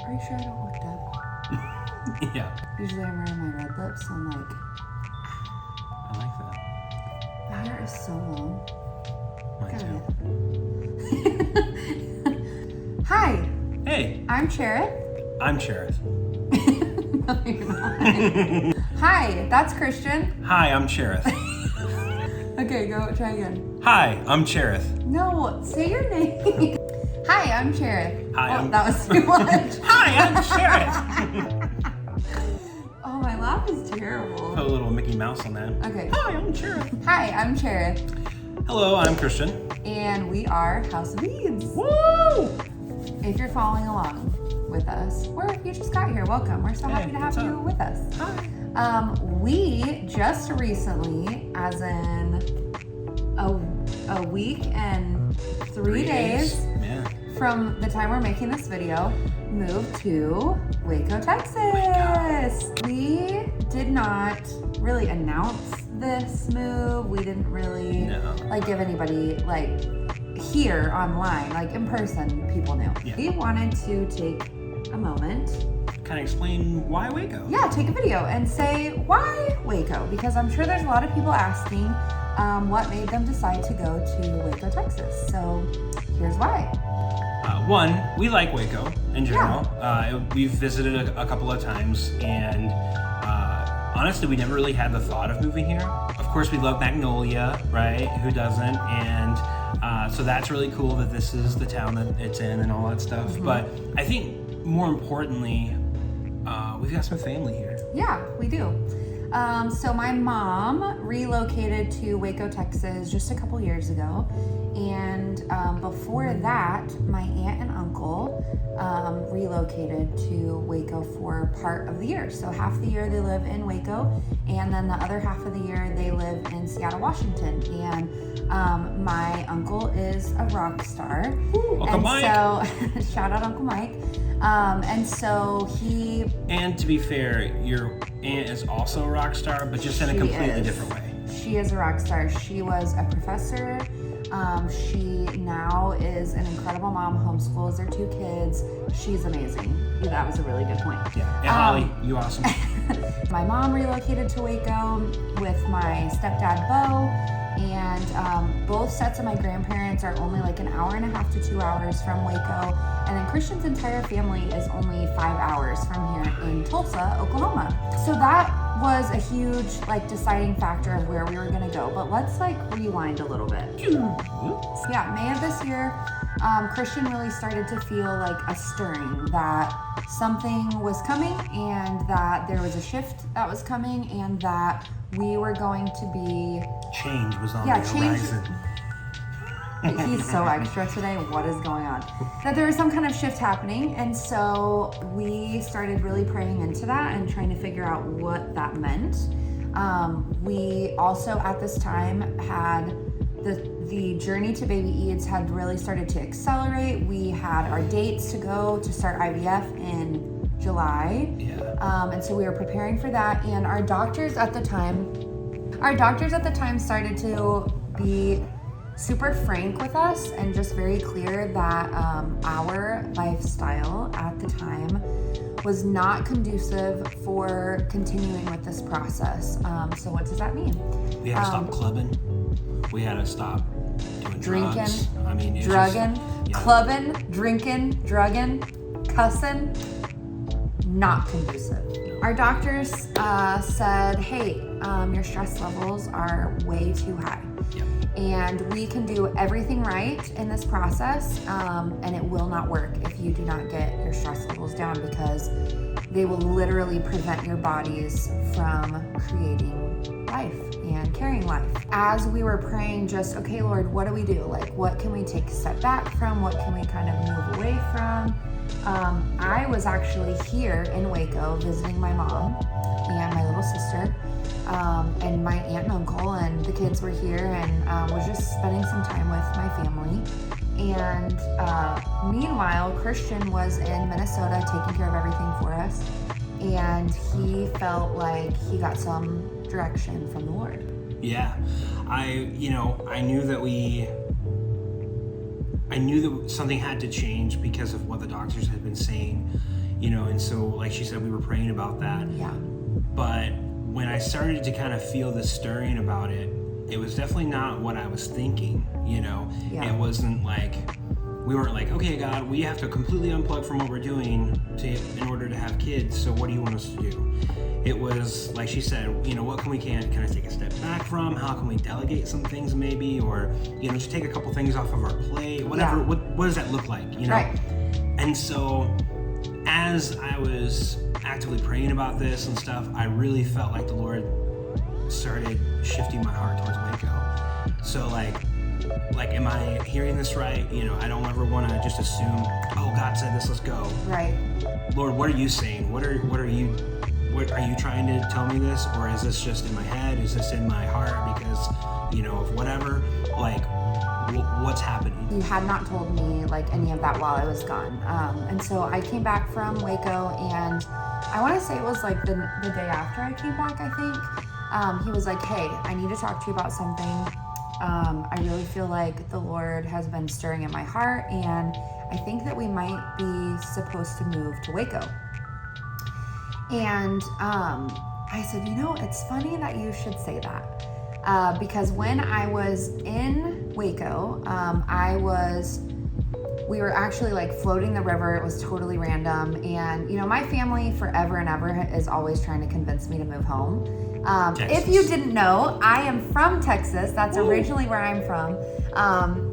Are you sure I don't look dead? Yeah. Usually I'm wearing my red lips, so I'm like... I like that. My hair is so long. Mine too. Hi. Hey. I'm Cherith. I'm Cherith. No, you're not. Hi, that's Christian. Hi, I'm Cherith. Okay, go try again. Hi, I'm Cherith. No, say your name. Hi, I'm Cherith. Hi, that was too much. Hi, I'm Cherith. Oh, my laugh is terrible. Put a little Mickey Mouse on that. Okay. Hi, I'm Cherith. Hi, I'm Cherith. Hello, I'm Christian. And we are House of Beads. Woo! If you're following along with us, or if you just got here, welcome. We're so happy to have you with us. Hi. We just recently, as in a week and 3 days Yeah. from the time we're making this video, moved to Waco, Texas. We did not really announce this move. We didn't really give anybody here online, in person, people knew. Yeah. We wanted to take a moment, Kind of explain why Waco. yeah, take a video and say why Waco, because I'm sure there's a lot of people asking what made them decide to go to Waco, Texas. So here's why. One, we like Waco in general. We've visited a couple of times, and honestly, we never really had the thought of moving here. Of course, we love Magnolia, right? Who doesn't? And so that's really cool that this is the town that it's in and all that stuff. Mm-hmm. But I think more importantly, we've got some family here. Yeah, we do. So my mom relocated to Waco, Texas just a couple years ago. And before that, my aunt and uncle relocated to Waco for part of the year. So half the year they live in Waco, and then the other half of the year they live in Seattle, Washington. And my uncle is a rock star. Ooh, Uncle Mike. So shout out Uncle Mike. And so he... And to be fair, your aunt is also a rock star, but just in a completely different way. She is a rock star. She was a professor. She now is an incredible mom, homeschools their 2 kids. She's amazing. That was a really good point. Yeah, and Holly, you awesome. My mom relocated to Waco with my stepdad, Bo, and both sets of my grandparents are only an hour and a half to 2 hours from Waco, and then Christian's entire family is only 5 hours from here in Tulsa, Oklahoma. So that was a huge deciding factor of where we were gonna go. But let's rewind a little bit. Yeah, May of this year, Christian really started to feel a stirring that something was coming, and that there was a shift that was coming, and that we were going to be... Change was on the horizon. He's so extra today. What is going on? That there was some kind of shift happening, and so we started really praying into that and trying to figure out what that meant. We also at this time had the journey to baby Eads had really started to accelerate. We had our dates to go to start IVF in July. Yeah. And so we were preparing for that, and our doctors at the time started to be super frank with us and just very clear that our lifestyle at the time was not conducive for continuing with this process. So what does that mean? We had to stop clubbing. We had to stop doing drinking, drugs. I mean, drugging, clubbing, drinking, drugging, cussing. Not conducive. No. Our doctors said, hey, your stress levels are way too high. Yep. And we can do everything right in this process, and it will not work if you do not get your stress levels down, because they will literally prevent your bodies from creating life and carrying life. As we were praying, just, okay, Lord, what do we do? What can we take a step back from? What can we kind of move away from? I was actually here in Waco visiting my mom and my little sister, and my aunt and uncle, and the kids were here, and was just spending some time with my family. And meanwhile, Christian was in Minnesota taking care of everything for us, and he felt like he got some direction from the Lord. Yeah, I knew that something had to change because of what the doctors had been saying, and so like she said, we were praying about that. Yeah. But when I started to kind of feel the stirring about it, it was definitely not what I was thinking, Yeah. It wasn't like, we weren't like, okay, God, we have to completely unplug from what we're doing in order to have kids, so what do you want us to do? It was, like she said, what can we kind of take a step back from? How can we delegate some things maybe? Or, just take a couple things off of our plate, whatever. Yeah. What does that look like, Right. And so as I was actively praying about this and stuff, I really felt like the Lord started shifting my heart towards Waco. So like, am I hearing this right? I don't ever want to just assume, oh, God said this, let's go. Right. Lord, what are you saying? What are you trying to tell me this? Or is this just in my head? Is this in my heart because, of whatever? Like, what's happening? You had not told me like any of that while I was gone. And so I came back from Waco, and I want to say it was like the day after I came back, I think. He was like, hey, I need to talk to you about something. I really feel like the Lord has been stirring in my heart, and I think that we might be supposed to move to Waco. And I said, it's funny that you should say that. Because when I was in Waco, we were actually like floating the river. It was totally random. And, my family forever and ever is always trying to convince me to move home. If you didn't know, I am from Texas. That's originally where I'm from.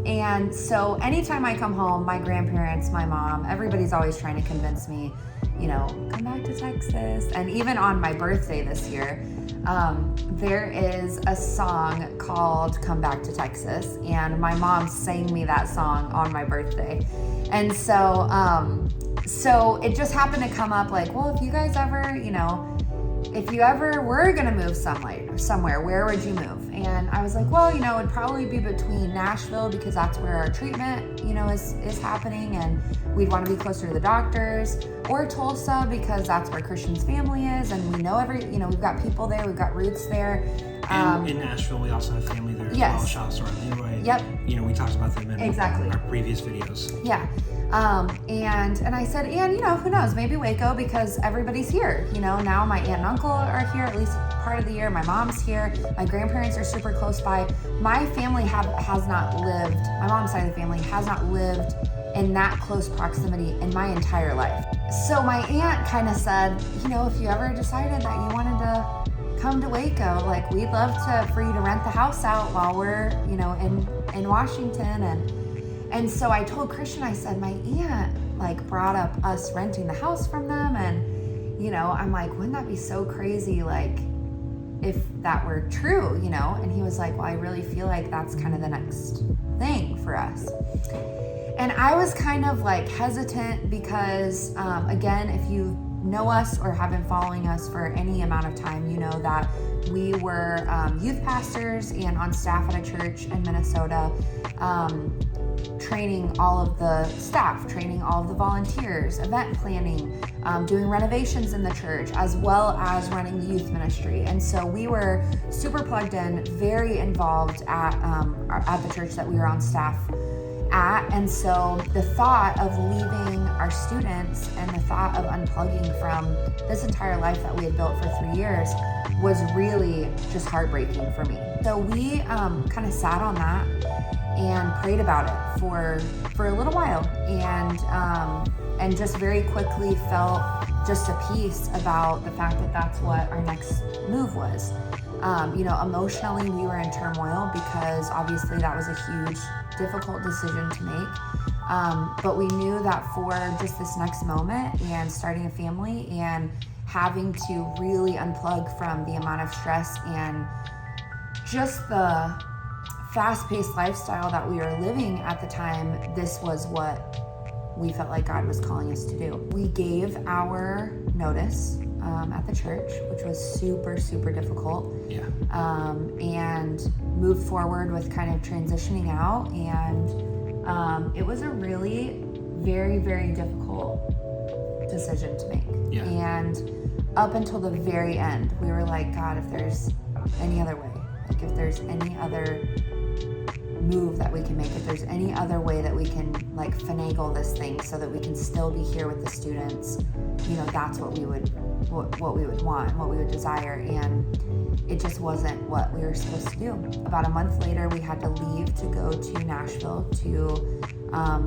And so anytime I come home, my grandparents, my mom, everybody's always trying to convince me, come back to Texas. And even on my birthday this year, there is a song called Come Back to Texas, and my mom sang me that song on my birthday. And so it just happened to come up like, well, if you guys ever, if you ever were gonna move somewhere, where would you move? And I was like, well, it would probably be between Nashville, because that's where our treatment, is happening, and we'd want to be closer to the doctors, or Tulsa, because that's where Christian's family is, and we know we've got people there, we've got roots there. And in Nashville, we also have family there as well. Shout out to our Leroy. Yep. We talked about them in our previous videos. Yeah. And I said, and who knows, maybe Waco, because everybody's here. Now my aunt and uncle are here, at least part of the year. My mom's here. My grandparents are super close by. My family has not lived, my mom's side of the family has not lived in that close proximity in my entire life. So my aunt kind of said, if you ever decided that you wanted to come to Waco, like, we'd love for you to rent the house out while we're, in Washington. And so I told Christian, I said, my aunt like brought up us renting the house from them. And, I'm like, wouldn't that be so crazy? Like, if that were true, And he was like, well, I really feel like that's kind of the next thing for us. And I was kind of like hesitant because, again, if you know us or have been following us for any amount of time, you know that we were youth pastors and on staff at a church in Minnesota, training all of the staff, training all of the volunteers, event planning, doing renovations in the church, as well as running the youth ministry. And so we were super plugged in, very involved at the church that we were on staff at. And so the thought of leaving our students and the thought of unplugging from this entire life that we had built for 3 years was really just heartbreaking for me. So we kind of sat on that and prayed about it for a little while, and just very quickly felt just a peace about the fact that that's what our next move was. Emotionally we were in turmoil because obviously that was a huge, difficult decision to make. But we knew that for just this next moment and starting a family and having to really unplug from the amount of stress and just the fast-paced lifestyle that we were living at the time, this was what we felt like God was calling us to do. We gave our notice at the church, which was super, super difficult. Yeah. And moved forward with kind of transitioning out. And it was a really very, very difficult decision to make. Yeah. And up until the very end, we were like, God, if there's any other way, like if there's any other move that we can make, if there's any other way that we can like finagle this thing so that we can still be here with the students, you know, that's what we would want, what we would desire. And it just wasn't what we were supposed to do. About a month later, we had to leave to go to Nashville to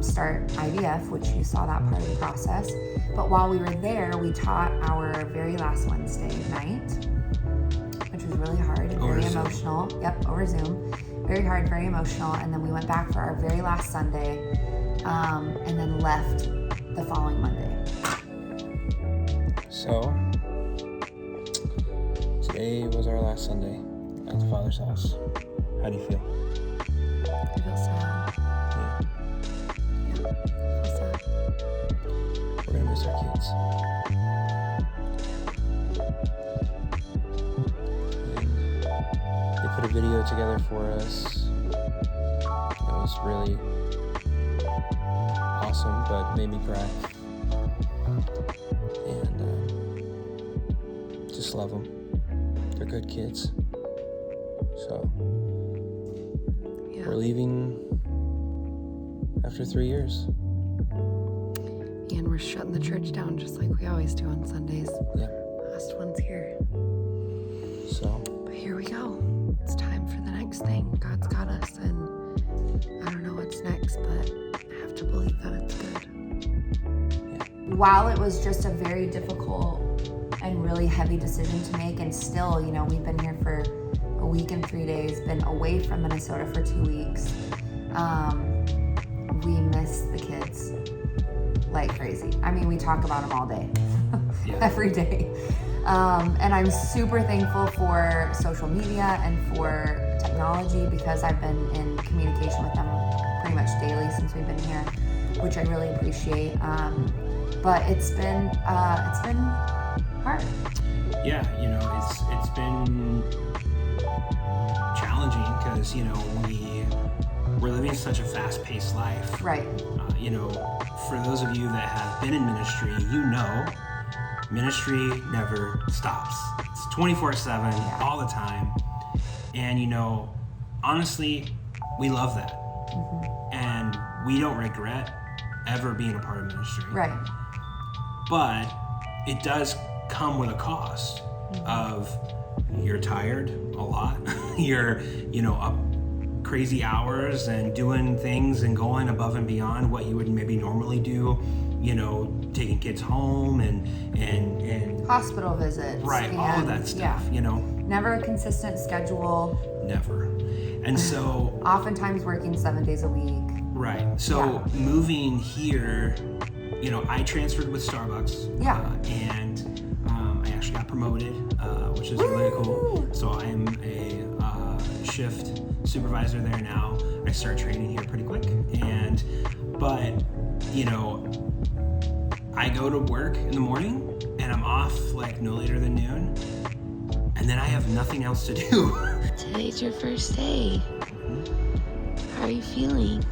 start IVF, which you saw that part of the process. But while we were there, we taught our very last Wednesday night, which was really hard and very emotional. Yep, over Zoom. Very hard, very emotional. And then we went back for our very last Sunday, and then left the following Monday. So, today was our last Sunday at the Father's house. How do you feel? I feel sad. Yeah. Yeah, I feel sad. We're gonna miss our kids. And they put a video together for us. It was really awesome, but made me cry. And just love them. They're good kids. So Yeah. we're leaving after 3 years. And we're shutting the church down just like we always do on Sundays. Yeah. Last one's here. So But here we go. It's time for the next thing. God's got us, and I don't know what's next, but I have to believe that it's good. yeah. While it was just a very difficult and really heavy decision to make, and still, you know, we've been here for a week and 3 days, been away from Minnesota for 2 weeks. We miss the kids like crazy. I mean, we talk about them all day, Yeah. every day. And I'm super thankful for social media and for technology, because I've been in communication with them pretty much daily since we've been here, which I really appreciate. But it's been hard. Yeah, you know, it's been challenging because, you know, we're living such a fast-paced life. Right. You know, for those of you that have been in ministry, you know, ministry never stops. It's 24/7, all the time. And, you know, honestly, we love that. And we don't regret ever being a part of ministry. Right. But it does come with a cost of you're tired a lot. You're, you know, up crazy hours and doing things and going above and beyond what you would maybe normally do, you know, taking kids home and Hospital visits. right, and, all of that stuff, yeah. you know. Never a consistent schedule. Never. And so Oftentimes working 7 days a week. right. So moving here, you know, I transferred with Starbucks. Yeah. And I actually got promoted, which is really cool. So I am a shift supervisor there now. I start training here pretty quick. But, you know, I go to work in the morning and I'm off like no later than noon. And then I have nothing else to do. Today's your first day. How are you feeling?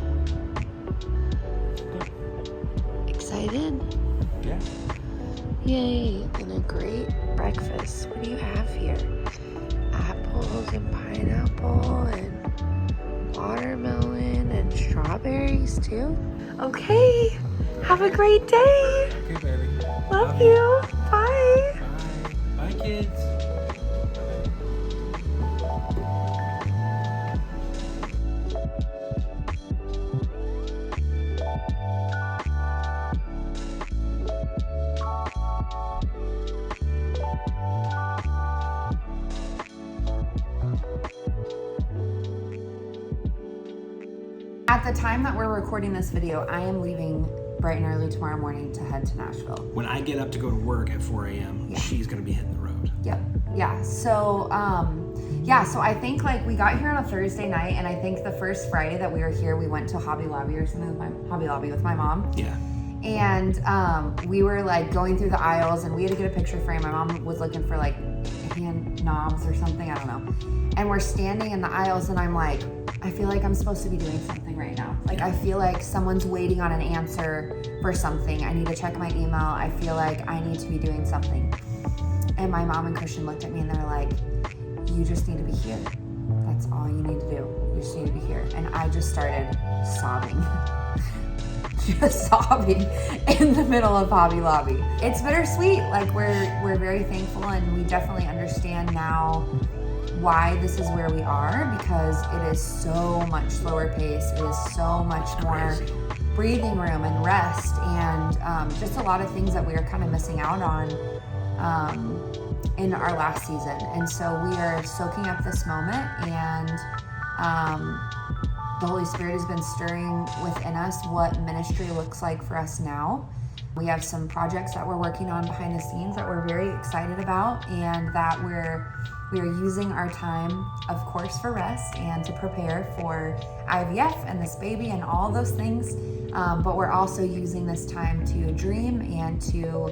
Excited? Yeah. Yay, and a great breakfast. What do you have here? Apples and pineapple and watermelon and strawberries too? Okay, have a great day. Okay, baby. Love you. Bye. Bye. Bye, kids. At the time that we're recording this video, I am leaving bright and early tomorrow morning to head to Nashville. When I get up to go to work at 4 a.m., Yeah. she's gonna be hitting the road. Yep. Yeah. So, so I think like we got here on a Thursday night, and I think the first Friday that we were here, we went to Hobby Lobby or something with my mom. Yeah. And we were like going through the aisles, and we had to get a picture frame. My mom was looking for like hand knobs or something, I don't know. And we're standing in the aisles, and I'm like, I feel like I'm supposed to be doing something right now. Like, I feel like someone's waiting on an answer for something. I need to check my email. I feel like I need to be doing something. And my mom and Christian looked at me and they're like, you just need to be here. That's all you need to do. You just need to be here. And I just started sobbing. Just sobbing in the middle of Hobby Lobby. It's bittersweet. Like we're very thankful, and we definitely understand now why this is where we are, because it is so much slower pace. It is so much more breathing room and rest, and just a lot of things that we are kind of missing out on in our last season. And so we are soaking up this moment, and the Holy Spirit has been stirring within us what ministry looks like for us now. We have some projects that we're working on behind the scenes that we're very excited about, and that we are using our time, of course, for rest and to prepare for IVF and this baby and all those things. But we're also using this time to dream and to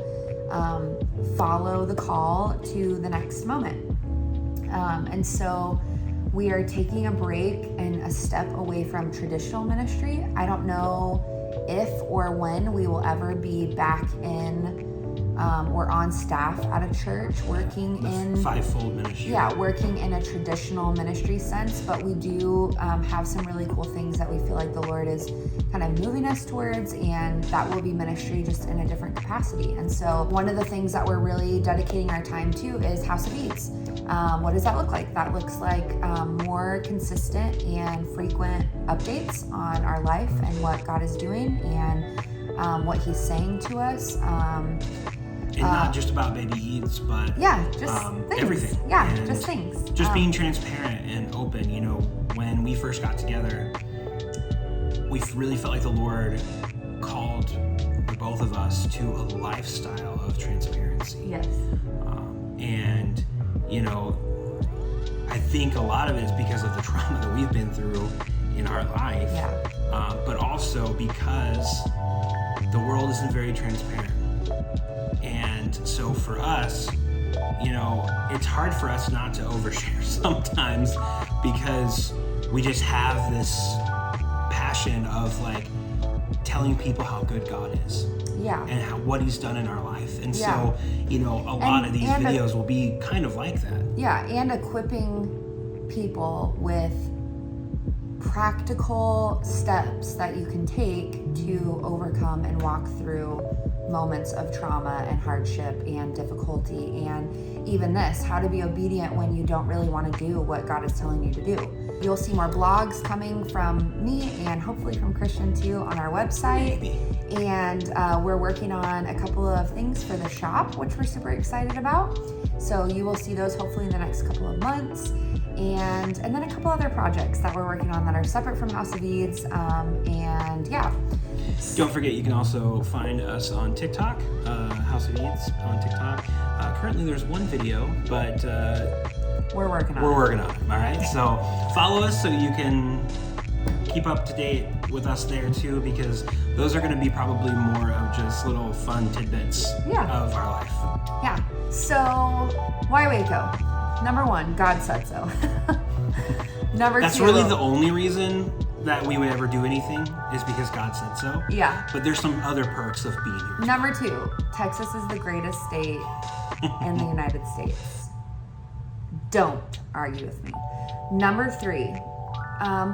follow the call to the next moment. And so we are taking a break and a step away from traditional ministry. I don't know if or when we will ever be back in or on staff at a church working in fivefold ministry. Yeah, working in a traditional ministry sense, but we do have some really cool things that we feel like the Lord is kind of moving us towards, and that will be ministry just in a different capacity. And so one of the things that we're really dedicating our time to is House of Eats. What does that look like? That looks like more consistent and frequent updates on our life and what God is doing and what He's saying to us. And not just about baby eats, but just things. Everything. And just things. Just being transparent and open. You know, when we first got together, we really felt like the Lord called the both of us to a lifestyle of transparency. Yes. And, you know, I think a lot of it is because of the trauma that we've been through in our life. Yeah. But also because the world isn't very transparent. And so for us, you know, it's hard for us not to overshare sometimes, because we just have this passion of like telling people how good God is. Yeah. And what He's done in our life. And so, you know, a lot of these videos will be kind of like that. Yeah, and equipping people with practical steps that you can take to overcome and walk through moments of trauma and hardship and difficulty, and even this, how to be obedient when you don't really want to do what God is telling you to do. You'll see more blogs coming from me and hopefully from Christian too on our website. Maybe. And we're working on a couple of things for the shop, which we're super excited about. So you will see those hopefully in the next couple of months. And then a couple other projects that we're working on that are separate from House of Eats. And yeah. Don't forget, you can also find us on TikTok, House of Eats on TikTok. Currently there's one video, but we're working on it, all right? So follow us so you can keep up to date with us there too, because those are going to be probably more of just little fun tidbits of our life. Yeah. So why Waco? Number one, God said so. Number That's two, really the only reason that we would ever do anything, is because God said so. Yeah. But there's some other perks of being here. Number two, Texas is the greatest state in the United States. Don't argue with me. Number three,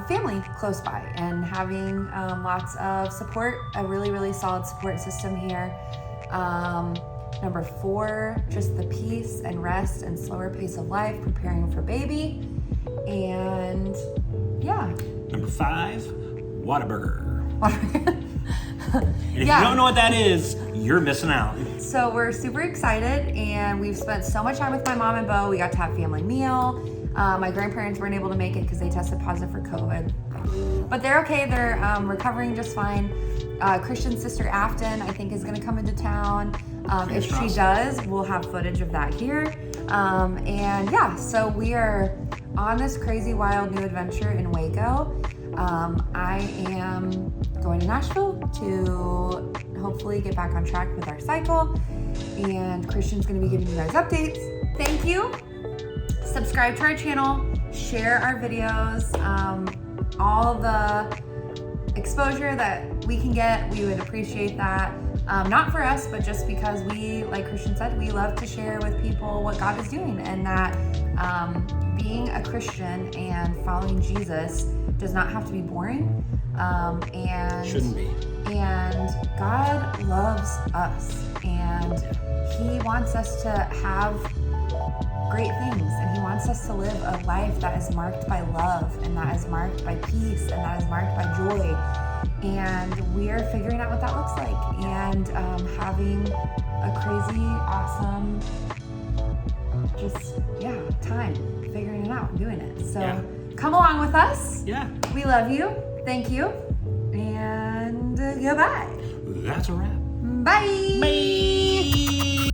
family close by and having lots of support, a really, really solid support system here. Number four, just the peace and rest and slower pace of life, preparing for baby. And yeah. Number five, Whataburger. And if you don't know what that is, you're missing out. So we're super excited, and we've spent so much time with my mom and Bo. We got to have family meal. My grandparents weren't able to make it because they tested positive for COVID. But they're okay. They're recovering just fine. Christian's sister Afton, I think, is going to come into town. If she does, we'll have footage of that here. And yeah, so we are on this crazy, wild new adventure in Waco. I am going to Nashville to hopefully get back on track with our cycle, and Christian's going to be giving you guys updates. Thank you. Subscribe to our channel, share our videos, all the exposure that we can get, we would appreciate that. Not for us, but just because we, like Christian said, we love to share with people what God is doing, and that being a Christian and following Jesus does not have to be boring. And Shouldn't be. And God loves us, and He wants us to have great things, and He wants us to live a life that is marked by love, and that is marked by peace, and that is marked by joy. And we are figuring out what that looks like, and having a crazy, awesome, time figuring it out and doing it. So come along with us. Yeah. We love you. Thank you. And goodbye. That's a wrap. Bye. Bye.